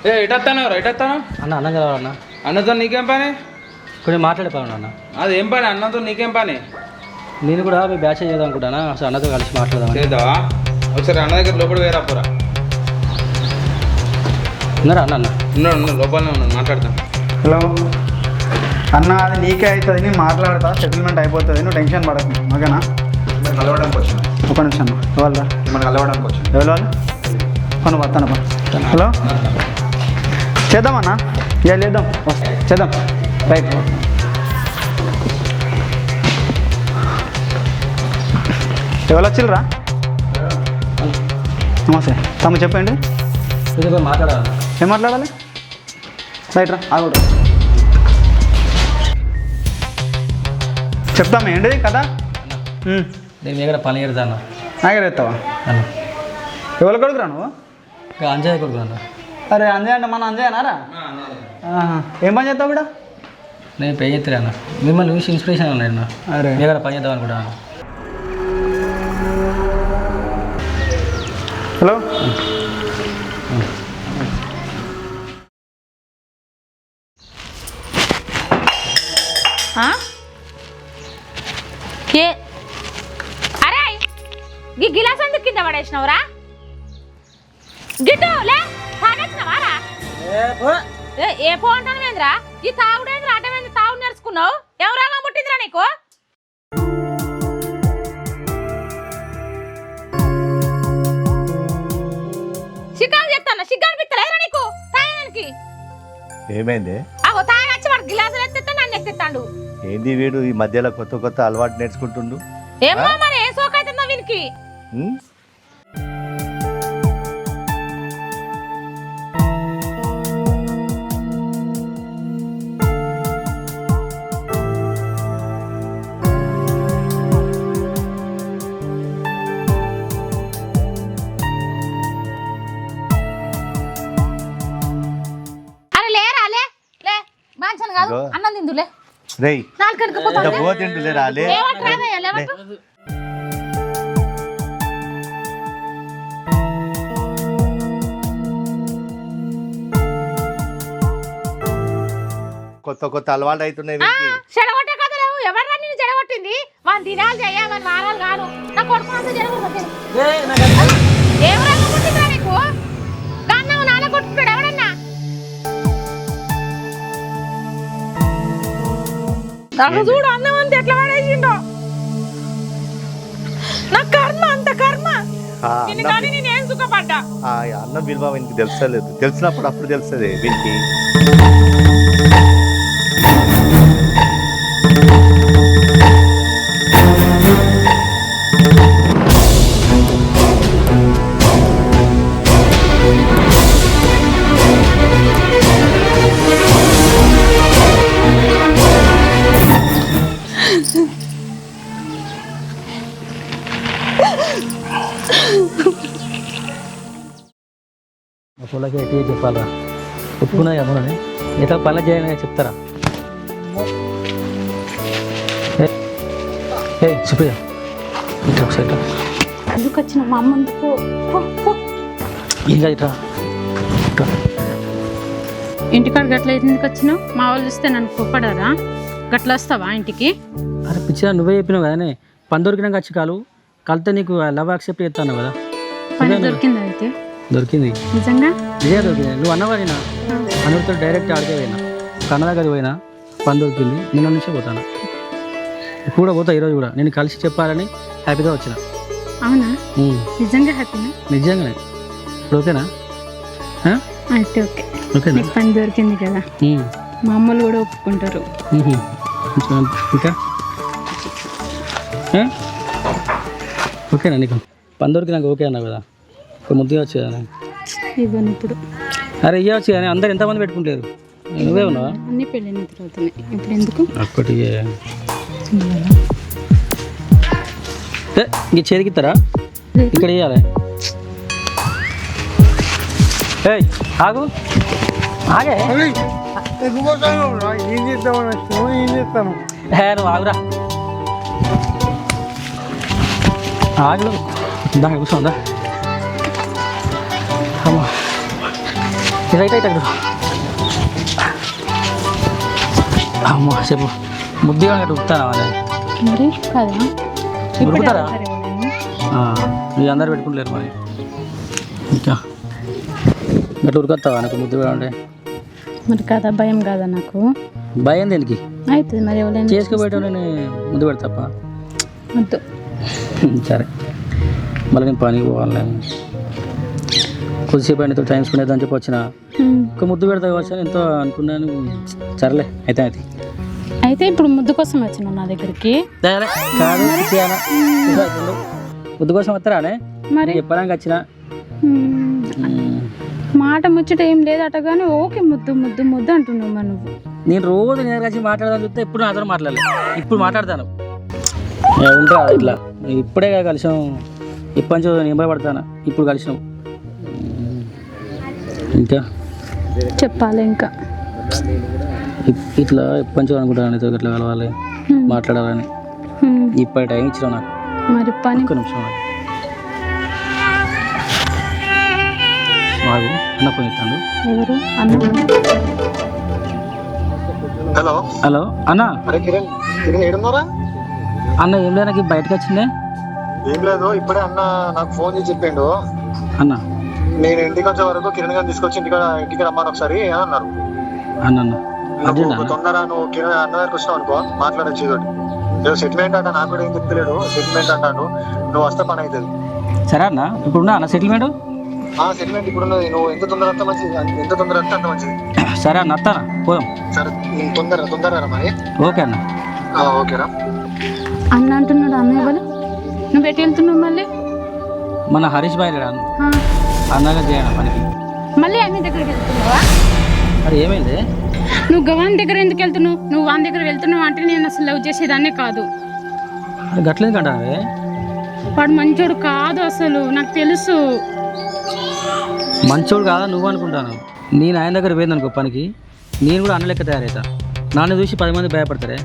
ఏ ఎటత్తాను ఎటత్తాను అన్న అన్నం చదవాలన్నా. అన్నతో నీకేం పని? కొంచెం మాట్లాడిపోయాను అన్న. అది ఏం పని అన్నతో నీకేం పని? నేను కూడా మీ బ్యాచ్ చేద్దాం అనుకుంటానా, అసలు అన్నతో కలిసి మాట్లాడదాం. చేద్దావా? ఒకసారి అన్న దగ్గర లోపల వేరా పోరా. ఉన్నారా అన్న? అన్న ఉన్నాడు లోపలనే ఉన్నాడు, మాట్లాడతాను. హలో అన్న, అది నీకే అవుతుంది, నేను మాట్లాడతా, సెటిల్మెంట్ అయిపోతుంది, నువ్వు టెన్షన్ పడకు. ఓకేనా? కలవడానికి వచ్చాను. ఒక నిమిషం అన్న. ఎవరు మనం కలవడానికి వచ్చాను. ఎవరు వాళ్ళు పను వస్తాను పని. హలో చేద్దామన్నా, ఇక చేద్దాం, చేద్దాం. రైట్. ఎవరు వచ్చిర్రా? నమస్తే తమ్ము, చెప్పండి. కొంచెం మాట్లాడాలి. ఏం మాట్లాడాలి? రైట్ రా, ఆగుడు. చెప్తాము ఏంటిది కదా. నేను మీ దగ్గర పని చేద్దా అన్న. నాగర్ ఎత్తావా అన్న? ఎవరు కొడుకురా నువ్వు? అంజయ్ కొడుకు అన్న. అరే అంజయ్ అంటే మన అంజయ్ అన్నారా? ఏం పని చేస్తావు బిడ్డ? నేను పే చేస్తాను అన్న. మిమ్మల్ని చూసి ఇన్స్పిరేషన్ ఉన్నాయి అన్న. అరే మీ దగ్గర పని చేద్దాం అనుకుంటాను. హలో అరే ఈ గిలాస్ ఎందుకు కింద పడేసినవరా? గిట్టు లే తాగేసినవారా? ఏ పో అంటాను ఏంద్రా? ఈ తాగుడేంద్రా? అటమేంది తాగుడు నేర్చుకున్నావు? ఎవరాగా ముట్టిందిరా నీకు? సిగ్గాలు చెప్తాను, సిగ్గాలు పిత్తలేదురా నీకు తాగడానికి? ఏమైంది? అగో తాగొచ్చి వాడు గిలాసులు ఎత్తితే నన్ను ఎత్తిస్తాడు. ఏంది వీడు ఈ మధ్యలో కొత్త కొత్త అలవాటు నేర్చుకుంటుండు? ఏమో మరి ఏ సోకైతుందో వీనికి. అరే లేరా లే లే బాంచన్ కాదు అన్నం తిందులే. రేయ్ నాలుకడికి పోతా పోతిండు లేరా లే. లేవట్రాదయ్యా లేవట్టు. కొత్త కొత్త అలవాటు అవుతున్నాయి వీడికి. చెడగొట్టే కదా లేవు. ఎవరు నిన్ను చెడగొట్టింది? వాని దినాలు చెయ్య వాని వారాలు కాను. నా కొడుకు అంతా చెడగొట్టు. ఏం రంగు పుట్టిందిరా నీకు? కన్నావు నాన్న కొట్టుకుంటాడు ఎవడన్నా? నాకు చూడు అన్నం అంత ఎట్లా పడేసిండో. నా కర్మ అంత కర్మ. ఆ నిన్ను కానీ నేనేం సుఖపడ్డా. అన్నం విలువ వీనికి తెలుసలేదు, తెలిసినప్పుడు అప్పుడు తెలుస్తుంది వీనికి. మా పొలకి ఎట్టి చెప్పాలరా? ఒప్పుకున్నా ఏమోనని ఇట్లా పనులు చేయాలని చెప్తారా? ఏ సుప్రియ ఇట్లా ఒకసారి ఎందుకు వచ్చిన మా అమ్మ ఎందుకు? ఇంకా ఇట్లా ఇంటికాడ గట్ల ఎందుకు వచ్చినావు? మా వాళ్ళు చూస్తే నన్ను కోప్పడారా? గట్ల వస్తావా ఇంటికి? అరే పిచ్చిగా నువ్వే చెప్పినావు కదనే, పని దొరికినాక వచ్చి కలితే నీకు లవ్ యాక్సెప్ట్ చేస్తాను కదా. పని దొరికిందా అయితే? దొరికింది నిజంగా? నిజంగా దొరికింది. నువ్వు అన్నవాడినా అనుడితో డైరెక్ట్ ఆడికే పోయినా, కన్న దగ్గర పోయినా, పని దొరికింది. నిన్న నుంచే పోతాను. ఇప్పుడు కూడా పోతా, ఈరోజు కూడా నేను కలిసి చెప్పాలని హ్యాపీగా వచ్చిన. అవునా? నిజంగా హ్యాపీనా? నిజంగానే. ఇప్పుడు ఓకేనా? అయితే ఓకే. ఓకేనా? నీకు పని దొరికింది కదా, మా అమ్మలు కూడా ఒప్పుకుంటారు. ఇంకా ఓకేనా? నీకు పని దొరికినాక ఓకే అన్నావు కదా, ఇప్పుడు ముద్దుగా వచ్చి కదా. ఇవ్వను ఇప్పుడు. అరే ఇవ్వచ్చు కానీ అందరు ఎంతమంది పెట్టుకుంటారు, నువ్వే ఉన్నావా? అన్ని పెళ్ళిన తర్వాతనే, ఇప్పుడు ఎందుకు? ఒక్కటి ఇంక చేతికిస్తారా? ఇక్కడ ఇవ్వాలి. ఏయ్ ఆగు, ఆగే. ఏం చేద్దామని వచ్చినావు? ఏం చేస్తాను? నువ్వు ఆగురా, ఆగు. దా కూర్చోందా. రైట్ రైట్ అక్కడ అమ్మా చెప్పు ముద్దుగా అక్కడ ఉరుకుతారా వాళ్ళే మరి కదా ఉరుకుతారా మీరు అందరు పెట్టుకుంటలేరు మరి ఇంకా అట్లా ఉరుకొస్తావా నాకు ముద్దుగా ఉండే మరి కదా భయం కాదా నాకు భయం దేనికి అవుతుంది మరి ఎవరైనా చేసుకోబోయేటో నేను ముద్దు పెడతాపా వద్దు సరే మళ్ళీ నేను పనికి పోవాలి కొద్దిసేపు ఆయనతో టైం స్పెండ్ అవుతుందని చెప్పి వచ్చిన ఒక ముద్దు పెడతా కావచ్చు ఎంతో అనుకున్నాను సరేలే అయితే అయితే అయితే ఇప్పుడు ముద్దు కోసం వచ్చినావు నా దగ్గరికి కాదు ముద్దు కోసం వస్తారానే మరి చెప్పడానికి వచ్చిన మాట ముచ్చట ఏం లేదట కానీ ఓకే ముద్దు ముద్దు ముద్దు అంటున్నావు మరి నువ్వు నేను రోజు నేను కలిసి మాట్లాడదాని చూస్తే ఇప్పుడు నాతో మాట్లాడలేదు ఇప్పుడు మాట్లాడతాను ఉంటా ఇట్లా ఇప్పుడే కలిసాం ఇప్పటి నుంచి నేను పడతాను ఇప్పుడు కలిసినాం ఇంకా చెప్పాలి ఇంకా ఇట్లా ఎప్పటి నుంచో అనుకుంటాను నీతో ఇట్లా కలవాలి మాట్లాడాలని ఇప్పటి టైం ఇచ్చినావు నాకు మరి పని ఒక్క నిమిషం మాకు అన్న ఫోన్ ఇస్తాను ఎవరు అన్న హలో హలో అన్న అరే కిరణ్ కిరణ్ ఏడున్నారా? అన్న ఏం లేదు నాకు బయటకు వచ్చిందే ఏం లేదు ఇప్పుడే అన్న నాకు ఫోన్ చేసి చెప్పిండు అన్న నేను ఇంటికి వచ్చే వరకు కిరణ్ గారిని తీసుకొచ్చి ఇంటికి రమ్మని ఒకసారి అని అన్నారు. అన్న నువ్వు తొందర నువ్వు కిరణ్ అన్న దగ్గరికి వచ్చినావు అనుకో మాట్లాడచ్చు ఇదోటి ఏదో సెటిల్మెంట్ అంట నాకు కూడా ఏం చెప్తలేడు సెటిల్మెంట్ అంటాను నువ్వు వస్తే పని అవుతుంది. సరే అన్న ఇప్పుడు ఉన్నా అన్న సెటిల్మెంట్ సెటిల్మెంట్ ఇప్పుడు ఉన్నది నువ్వు ఎంత తొందర అంత మంచిది ఎంత తొందర అంత అంత మంచిది. సరే అన్న వస్తానా పోదాం సరే తొందర మరి ఓకే అన్న ఓకేరా అన్న అంటున్నాడు అన్న ఎవరు నువ్వు ఎటు వెళ్తున్నావు మళ్ళీ మన హరీష్ బాయ్ రాను అన్నగా చేయను పనికి మళ్ళీ అన్ని దగ్గరికి వెళ్తున్నావా అది ఏమైంది నువ్వు గవాన్ దగ్గర ఎందుకు వెళ్తున్నావు నువ్వు వాని దగ్గర వెళ్తున్నావు అంటే నేను అసలు లవ్ చేసేదాన్నే కాదు అది గట్లేదు కంటావే వాడు మంచోడు కాదు అసలు నాకు తెలుసు మంచోడు కాదా నువ్వు అనుకుంటాను నేను ఆయన దగ్గర పోయిందనుకో పనికి నేను కూడా అన్న లెక్క తయారవుతా నాన్న చూసి 10 మంది భయపడతారే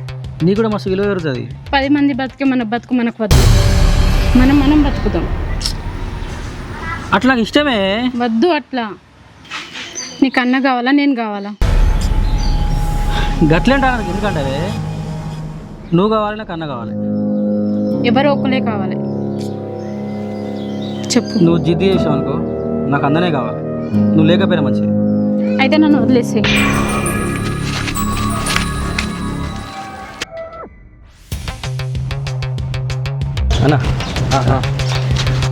నీకు కూడా మస్తు విలువ పెరుగుతుంది 10 మంది బతికే మన బతుకు మనకు వద్దు మనం బతుకుదాం అట్లా నాకు ఇష్టమే వద్దు అట్లా నీకు అన్న కావాలా నేను కావాలా గట్లేంటా నాకు ఎందుకంటే నువ్వు కావాలి నాకు అన్న కావాలి ఎవరో ఒకలే కావాలి చెప్పు నువ్వు జిద్దు చేసావు అనుకో నాకు అందనే కావాలి నువ్వు లేకపోయినా మంచిది అయితే నన్ను వదిలేసే అన్న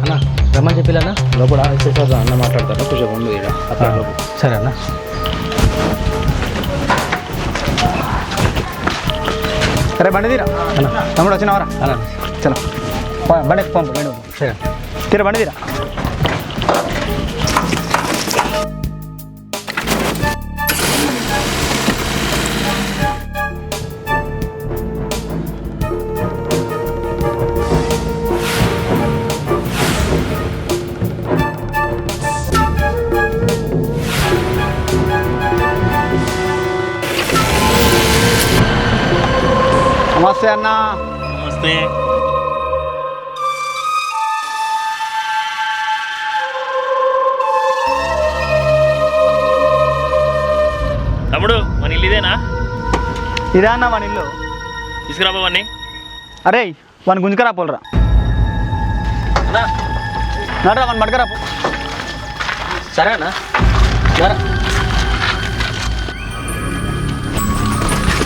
అన్న రమ్మని చెప్పిలన్నా లోపల అన్న మాట్లాడతాను కొంచెం ముందు సరే అన్న సరే బండి తీరా అన్న తమ్ముడు వచ్చినవరా అన్న చలో బండి పంపు బండి సరే తీరా బండి తీరా నమస్తే అన్న నమస్తే తమ్ముడు మన ఇల్లు ఇదేనా ఇదే అన్న మన ఇల్లు తీసుకురా బావని అరే వాని గుంజుకరా పోలరా నడరా మన మడకరా పో సరే అన్న సరే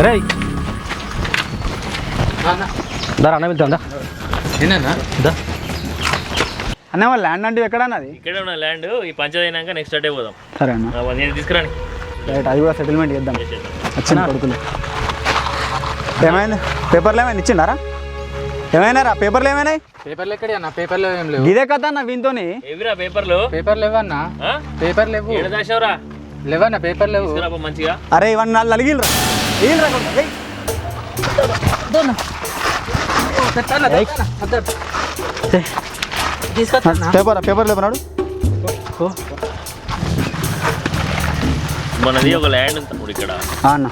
రే దారా అన్న వెళ్తాందా నేనన్నా దా అన్న వాళ్ళ ల్యాండ్ అంటే ఎక్కడ అన్నది ఇక్కడే ఉన్న ల్యాండ్ ఈ పంచది అయినాక నెక్స్ట్ అటే పోదాం సరే అన్న నేను తీసుకురాని రైట్ అది కూడా సెటిల్మెంట్ చేద్దాం వచ్చిన కొడుకులు ఏమైంది పేపర్లు ఏమైనా ఇచ్చిండారా ఏమైనారా పేపర్లు ఏమైనాయి పేపర్లు ఎక్కడే అన్న పేపర్లో ఏం లేవు ఇదే కదా అన్న వీనితోని ఏవిరా పేపర్లు పేపర్లు లేవన్నా పేపర్ లేవు ఏడ దాశావురా లేవన్నా పేపర్ లేవు తీసుకురా మంచిగా అరే ఇవన్నీ నాలుగు అలిగిలరా పేపర్ లేపనాడు మనది ఒక ల్యాండ్ ఉంది తమ్ముడు ఇక్కడ అన్న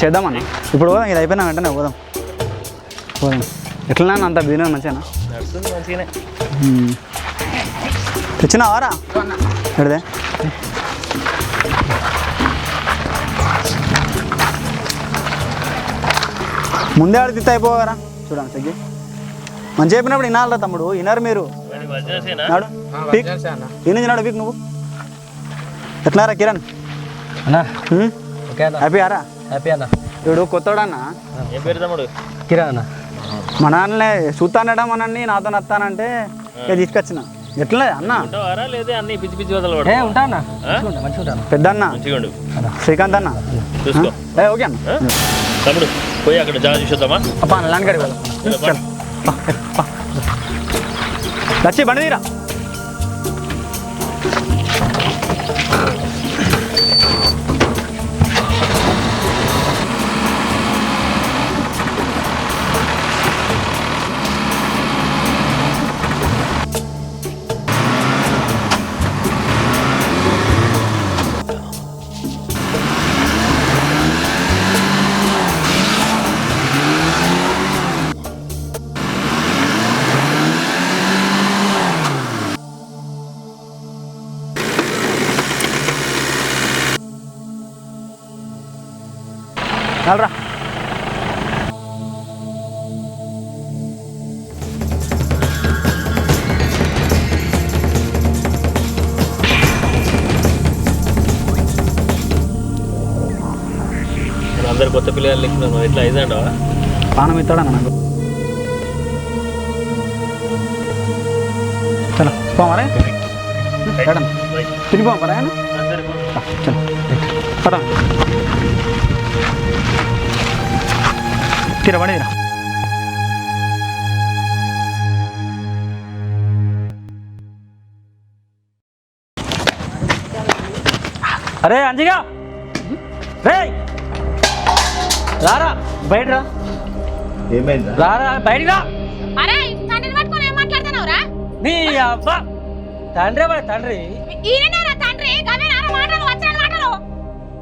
చేద్దామన్న ఇప్పుడు పోదాం ఇది అయిపోయినా వెంటనే పోదాం ఎట్లా అంత బిజినెస్ మంచిగా నడుస్తుంది మంచిగానే తెచ్చినావారా ఎడదే ముందే ఆడితే అయిపోగారా చూడండి తగ్గి మంచి చెప్పినప్పుడు వినాలరా తమ్ముడు వినరు మీరు నాడు పీక్ అన్న ఈ నుంచి నాడు పీక్ నువ్వు ఎట్లారా కిరణ్ అన్నా ఓకే అన్న హ్యాపీ ఆరా హ్యాపీ అన్న ఇప్పుడు కొత్తోడన్నా ఏం పేరు తమ్ముడు? కిరా అన్న మా నాన్నలే చూస్తానడా మనల్ని నాతో నత్తానంటే ఇక తీసుకొచ్చిన ఎట్లా అన్న ఉంటావారా లేదా అన్ని పిచ్చి పిచ్చి వదలు ఏ ఉంటా అన్న మంచిగా ఉంటాను పెద్ద అన్న మంచిగా ఉండు, శ్రీకాంత్ అన్న చూసుకో. ఓకే అన్న తమ్ముడు పోయి అక్కడ జాగా చూసొద్దామా? అప్ప అన్న లాంటి గడి లచ్చి బండి తీరా నల్రా అందరు కొత్త పిల్లలు ఎక్కుతున్నాను ఇట్లా అయిదండవా? పానం ఇస్తాడన్న నాకు చలో పోమారే మేడం తిరిగిపోం పరా చలో పదా తీరా బండి తీరా అరే అంజిగా రే రారా బయట రా ఏమైందా? రారా బయటికి రా అరే తండ్రిని పట్టుకొని ఏం మాట్లాడుతున్నావురా? నీ అబ్బా తండ్రి మరి తండ్రి ఈయననేరా తండ్రి గవేనారా మాటలు వచ్చిన మాటలు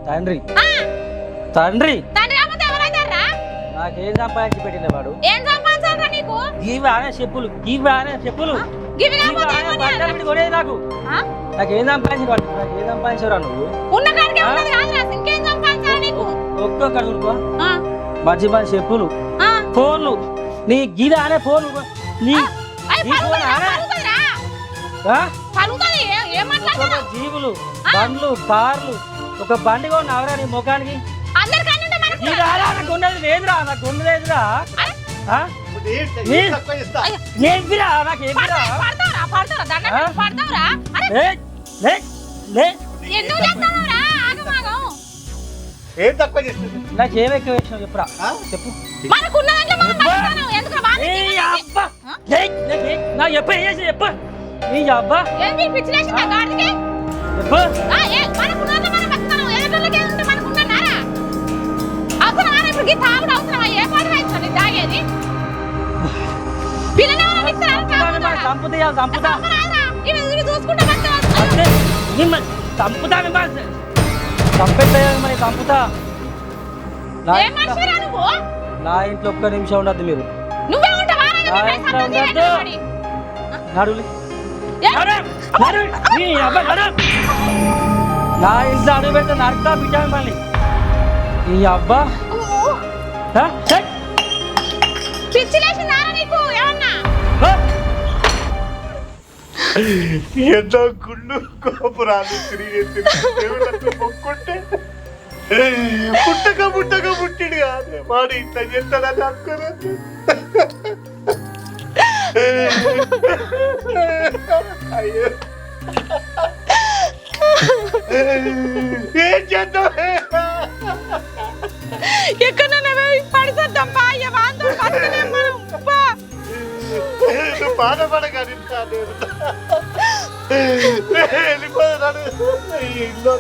తండ్రి ఆ తండ్రి తండ్రి కాకపోతే ఎవరైతారా? నాకేం సంపాదించి పెట్టిన వాడు ఏం సంపాదించాలరా నీకు? ఇవి ఆనే చెప్పులు ఇవి ఆనే చెప్పులు గివి కాకపోతే ఏం కొనియాలరా? కొనేది నాకు ఆ? నాకేం సంపాదించి నాకేం సంపాదించరా నువ్వు ఉన్న కాడికే ఉన్నది కాదురా, ఇంకేం సంపాదించాలా నీకు? ఒక్కొక్కరు చూడుకో ఆ, మంచి మంచి చెప్పులు ఆ. ఫోన్లు నీ గీద అనే ఫోన్ నీ అయ్ నీ ఫోన్ పలుకుతుందిరా, ఆనే పలుకుతుందిరా. ఆ? పలుకుతుంది, ఏం మాట్లాడుతున్నావు? జీవులు బండ్లు కార్లు ఒక బండి కూడా అవరా నీ ముఖానికి అందరికన్నా ఉంటే మనకు ఈ రారా నాకు ఉన్నది లేదురా నాకు ఉన్నది లేదురా ఆ? ఏమిరా నాకు ఏమిరా పడతావురా, పడతావురా, దండం పెట్టి పడతావురా. అరే లే లే లే ఎందుకు చేస్తున్నావురా ఆగమాగం? ఏం తక్కువ చేస్తుంది? నాకేం ఎక్కువ వేసినావు చెప్పురా చెప్పు మనకున్నదంటే మనం బతుకుతాం. ఎందుకు బాధ? ఏయ్ అబ్బా లే లే లే. నా చెప్పు ఏం చేసి చెప్పు నీ అబ్బా ఏం మీకు పిచ్చి లేచిందా గాడికి? చెప్పు మనకున్నదంటే మనం బతుకుతాం. ఎదుటోళ్ళకి ఉంటే మనకున్నారా? అవసరమా ఇప్పుడు గీ తాగుడు అవసరమా? ఏ పాటు అవుతుంది నీ తాగేది? పిల్లలు ఎవరైనా ఇస్తారా? చంపుతా చంపుతా ఇవి చూసుకుంటే బతుకుతాం. అంటే చంపుతా చంపేస్తా మరి చంపుతా నా ఏం మనిషిరా నువ్వు? నా ఇంట్లో ఒక్క నిమిషం ఉండద్దు మీరు నువ్వే ఉంటావా? నా ఇంట్లో ఉండద్దు నడులే నా ఇంట్లో అడుగు పెడితే నడుతా బిడ్డ మళ్ళీ ఈ అబ్బా పిచ్చి లేచిందారా నీకు ఏమన్నా? ఎంత గుళ్ళు కోపురాలు తిరిగి దేవుళ్ళకు మొక్కుంటే పుట్టక పుట్టిడు కాదు వాడు ఇంత చేస్తాడని అనుకోలేదు. అయ్యో ఏం చేద్దాం? ఎక్కడన్నా పడిసద్దాం బాధపడగాని వెళ్ళిపోతున్నాడు ఇల్లు